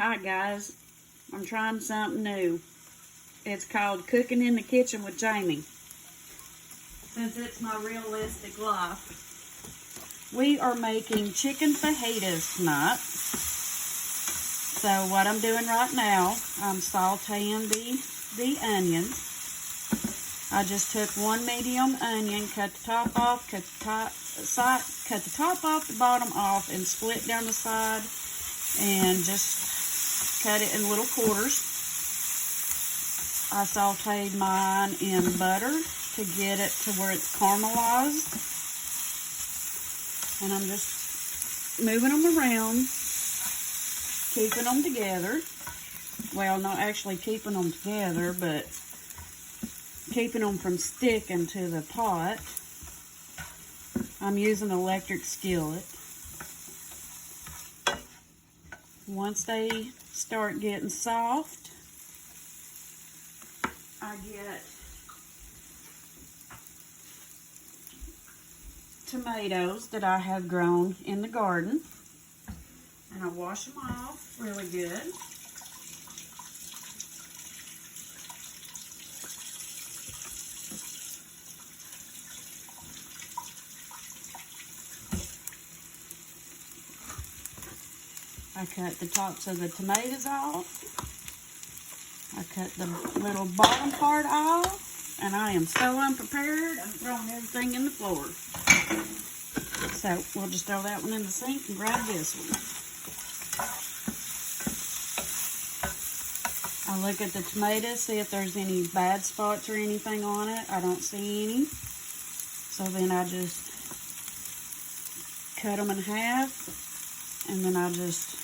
Hi guys, I'm trying something new. It's called Cooking in the Kitchen with Jamie. Since it's my realistic life. We are making chicken fajitas tonight. So what I'm doing right now, I'm sauteing the onions. I just took one medium onion, cut the top off, cut the top off, the bottom off, and split down the side, and just cut it in little quarters. I sauteed mine in butter to get it to where it's caramelized. And I'm just moving them around, keeping them together. Well, not actually keeping them together, but keeping them from sticking to the pot. I'm using an electric skillet. Once they start getting soft, I get tomatoes that I have grown in the garden, and I wash them off really good. I cut the tops of the tomatoes off. I cut the little bottom part off, and I am so unprepared, I'm throwing everything in the floor. So we'll just throw that one in the sink and grab this one. I look at the tomatoes, see if there's any bad spots or anything on it. I don't see any. So then I just cut them in half, and then I just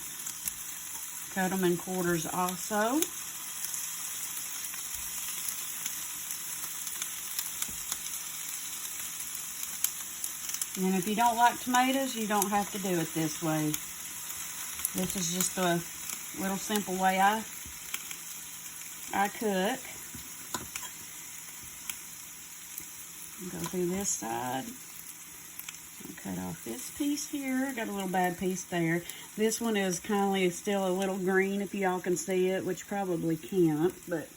cut them in quarters also. And if you don't like tomatoes, you don't have to do it this way. This is just a little simple way I cook. Go through this side. I'll cut off this piece here. Got a little bad piece there. This one is kind of still a little green, if y'all can see it, which probably can't, but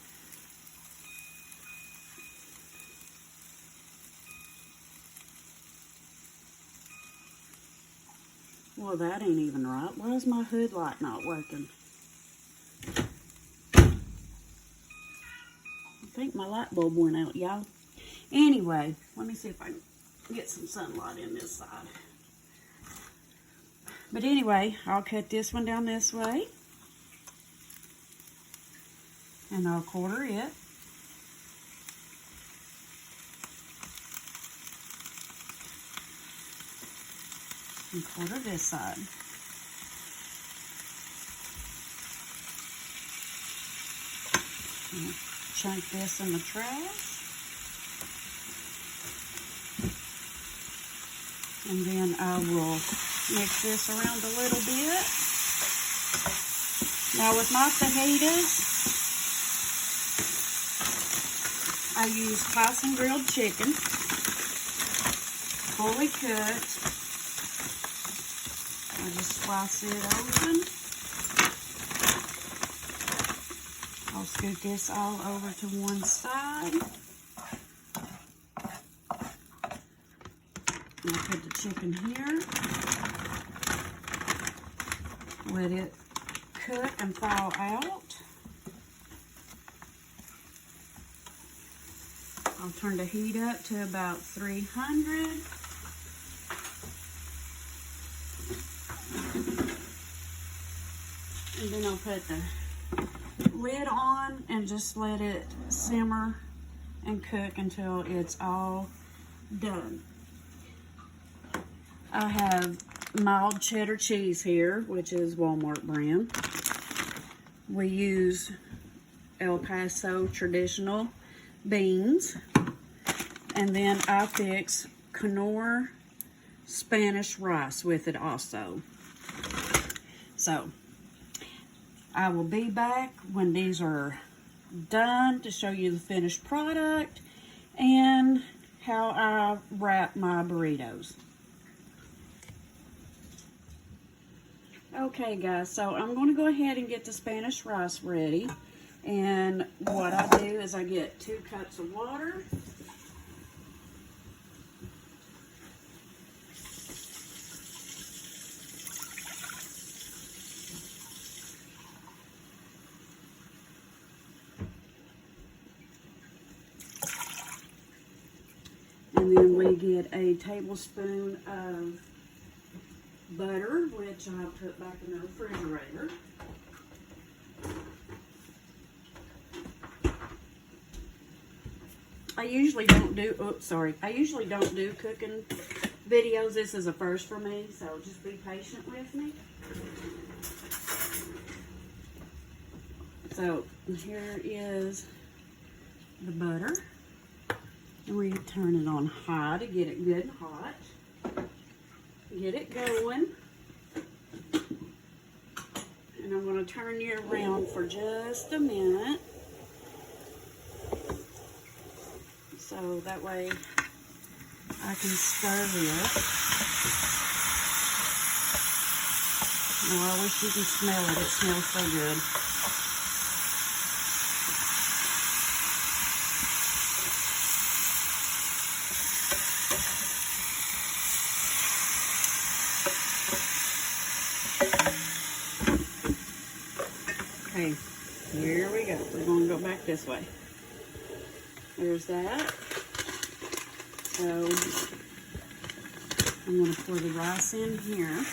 well, that ain't even right. Why is my hood light not working? I think my light bulb went out, y'all. Anyway, let me see if I can get some sunlight in this side. But anyway, I'll cut this one down this way. And I'll quarter it. And quarter this side. And chunk this in the trash. And then I will mix this around a little bit. Now with my fajitas, I use Tyson grilled chicken, fully cooked. I just slice it open. I'll scoot this all over to one side. I'll put the chicken here. Let it cook and thaw out. I'll turn the heat up to about 300. And then I'll put the lid on and just let it simmer and cook until it's all done. I have mild cheddar cheese here, which is Walmart brand. We use El Paso traditional beans. And then I fix Knorr Spanish rice with it also. So, I will be back when these are done to show you the finished product and how I wrap my burritos. Okay guys, so I'm going to go ahead and get the Spanish rice ready. And what I do is I get 2 cups of water. And then we get a tablespoon of butter, which I put back in the refrigerator. I usually don't do cooking videos. This is a first for me, so just be patient with me. So here is the butter. And we turn it on high to get it good and hot. Get it going. And I'm going to turn you around for just a minute. So that way I can stir this. Oh, I wish you could smell it. It smells so good. Okay, here we go. We're going to go back this way. There's that. So I'm going to pour the rice in here.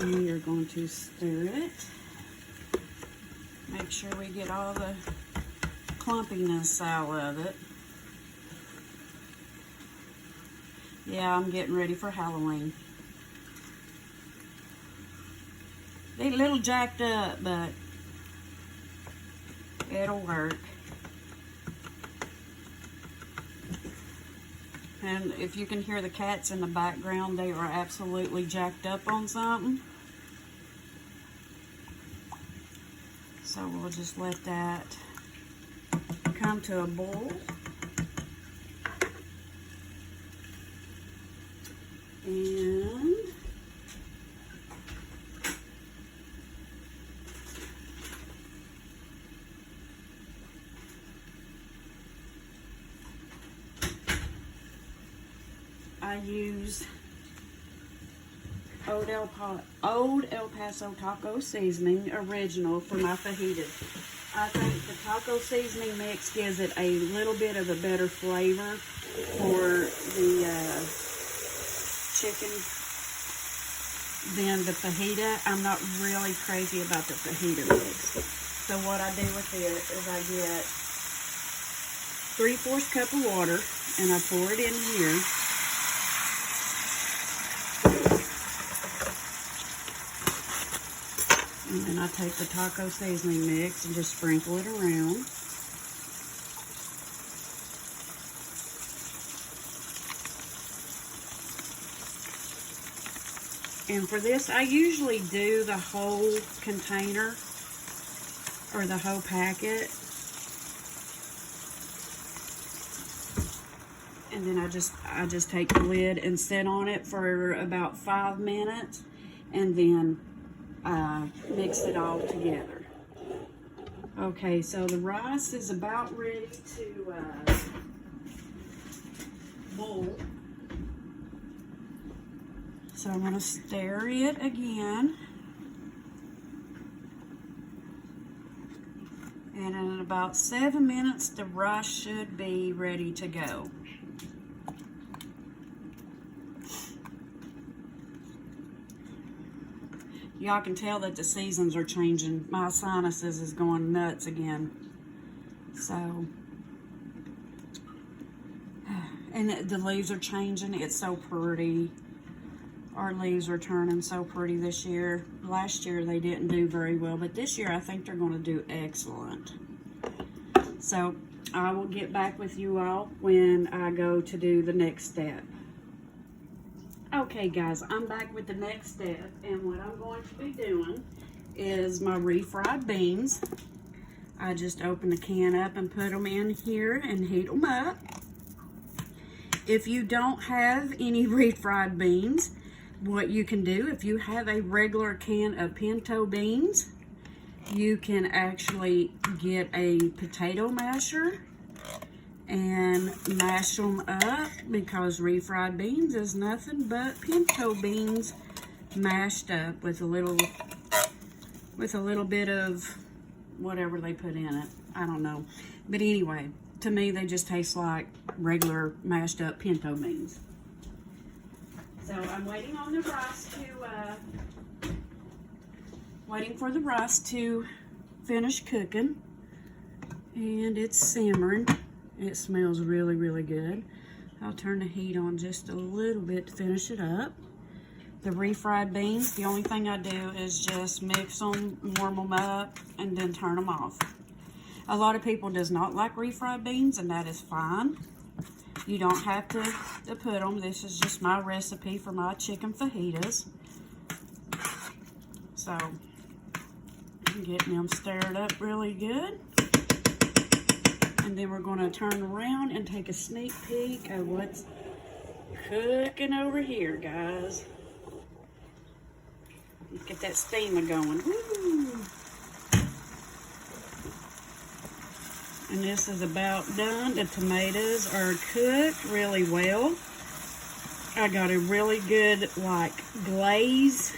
And we are going to stir it. Make sure we get all the clumpiness out of it. Yeah, I'm getting ready for Halloween. They're a little jacked up, but it'll work. And if you can hear the cats in the background, they are absolutely jacked up on something. So we'll just let that come to a boil. And I use Old El Paso taco seasoning original for my fajitas. I think the taco seasoning mix gives it a little bit of a better flavor for the chicken than the fajita. I'm not really crazy about the fajita mix. So what I do with it is I get 3/4 cup of water and I pour it in here. And then I take the taco seasoning mix and just sprinkle it around. And for this, I usually do the whole container or the whole packet. And then I just take the lid and sit on it for about 5 minutes and then mix it all together. Okay, so the rice is about ready to boil. So I'm going to stir it again. And in about 7 minutes, the rice should be ready to go. Y'all can tell that the seasons are changing. My sinuses is going nuts again. So, and the leaves are changing. It's so pretty. Our leaves are turning so pretty this year. Last year they didn't do very well, but this year I think they're going to do excellent. So I will get back with you all when I go to do the next step. Okay guys, I'm back with the next step, and what I'm going to be doing is my refried beans. I just open the can up and put them in here and heat them up. If you don't have any refried beans, what you can do, if you have a regular can of pinto beans, you can actually get a potato masher and mash them up, because refried beans is nothing but pinto beans mashed up with a little bit of whatever they put in it. I don't know. But anyway, to me they just taste like regular mashed up pinto beans. So I'm waiting on the rice for the rice to finish cooking, and it's simmering. It smells really, really good. I'll turn the heat on just a little bit to finish it up. The refried beans, the only thing I do is just mix them, warm them up, and then turn them off. A lot of people does not like refried beans, and that is fine. You don't have to put them. This is just my recipe for my chicken fajitas. So, I'm getting them stirred up really good. And then we're going to turn around and take a sneak peek of what's cooking over here, guys. Let's get that steamer going. Woo! And this is about done. The tomatoes are cooked really well. I got a really good, like, glaze.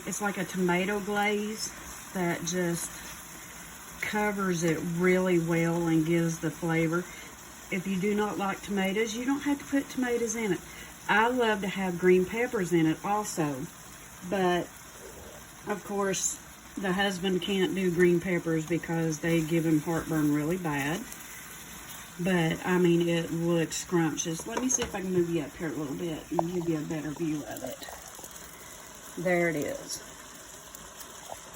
It's like a tomato glaze that just covers it really well and gives the flavor. If you do not like tomatoes, you don't have to put tomatoes in it. I love to have green peppers in it also, but of course the husband can't do green peppers because they give him heartburn really bad. But I mean, it looks scrumptious. Let me see if I can move you up here a little bit and give you a better view of it. There it is.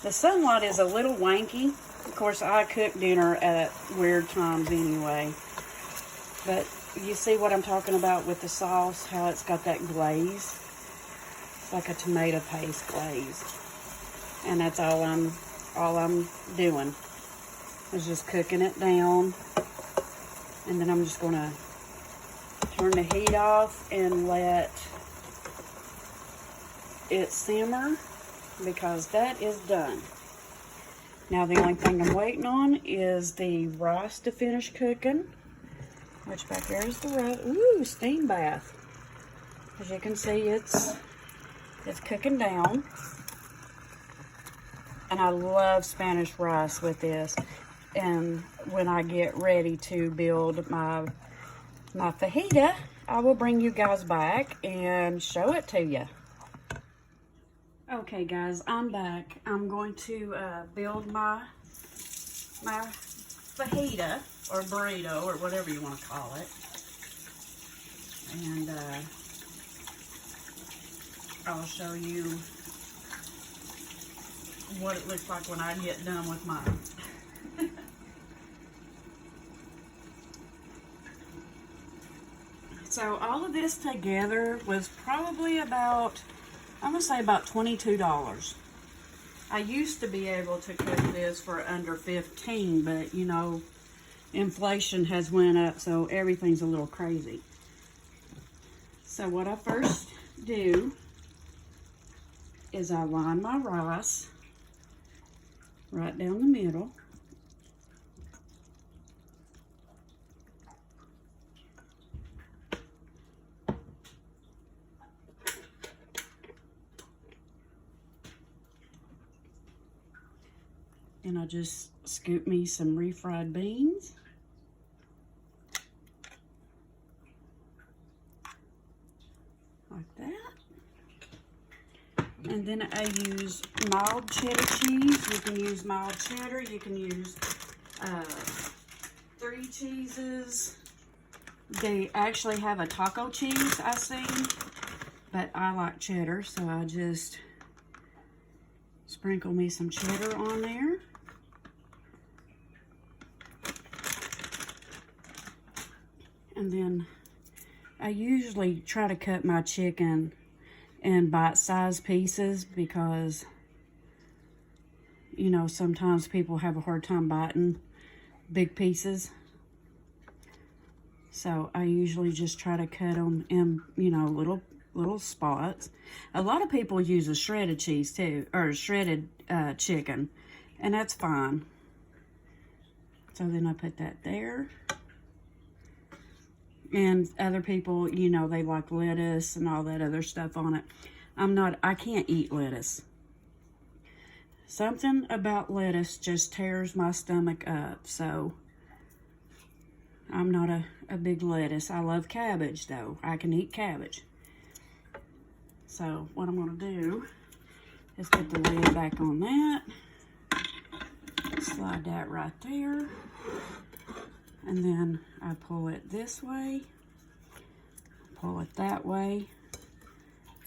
The sunlight is a little wanky. Of course, I cook dinner at weird times anyway. But you see what I'm talking about with the sauce, how it's got that glaze? It's like a tomato paste glaze. And that's all I'm doing is just cooking it down. And then I'm just going to turn the heat off and let it simmer, because that is done. Now the only thing I'm waiting on is the rice to finish cooking, which back there is the rice. Ooh, steam bath. As you can see, it's cooking down. And I love Spanish rice with this. And when I get ready to build my fajita, I will bring you guys back and show it to you. Okay guys, I'm back. I'm going to build my fajita, or burrito, or whatever you want to call it. And I'll show you what it looks like when I get done with mine. So all of this together was probably about, I'm gonna say about $22. I used to be able to cook this for under $15, but you know, inflation has went up, so everything's a little crazy. So what I first do is I line my rice right down the middle. And I just scoop me some refried beans. Like that. And then I use mild cheddar cheese. You can use mild cheddar. You can use 3 cheeses. They actually have a taco cheese, I see. But I like cheddar, so I just sprinkle me some cheddar on there. And then I usually try to cut my chicken in bite-sized pieces because, you know, sometimes people have a hard time biting big pieces. So I usually just try to cut them in, you know, little spots. A lot of people use a shredded cheese too, or shredded chicken, and that's fine. So then I put that there. And other people, you know, they like lettuce and all that other stuff on it. I can't eat lettuce. Something about lettuce just tears my stomach up, so I'm not a big lettuce. I love cabbage, though. I can eat cabbage. So what I'm going to do is put the lid back on that. Slide that right there. And then I pull it this way. Pull it that way.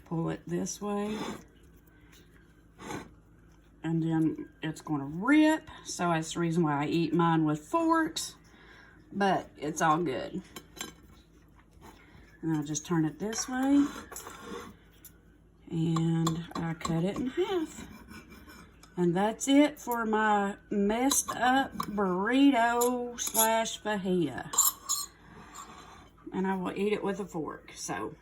Pull it this way. And then it's going to rip. So that's the reason why I eat mine with forks. But it's all good. And I'll just turn it this way. And I cut it in half. And that's it for my messed up burrito slash fajita. And I will eat it with a fork. So,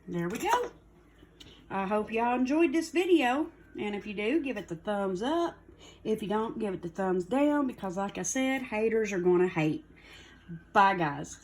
there we go. I hope y'all enjoyed this video. And if you do, give it the thumbs up. If you don't, give it the thumbs down. Because like I said, haters are going to hate. Bye, guys.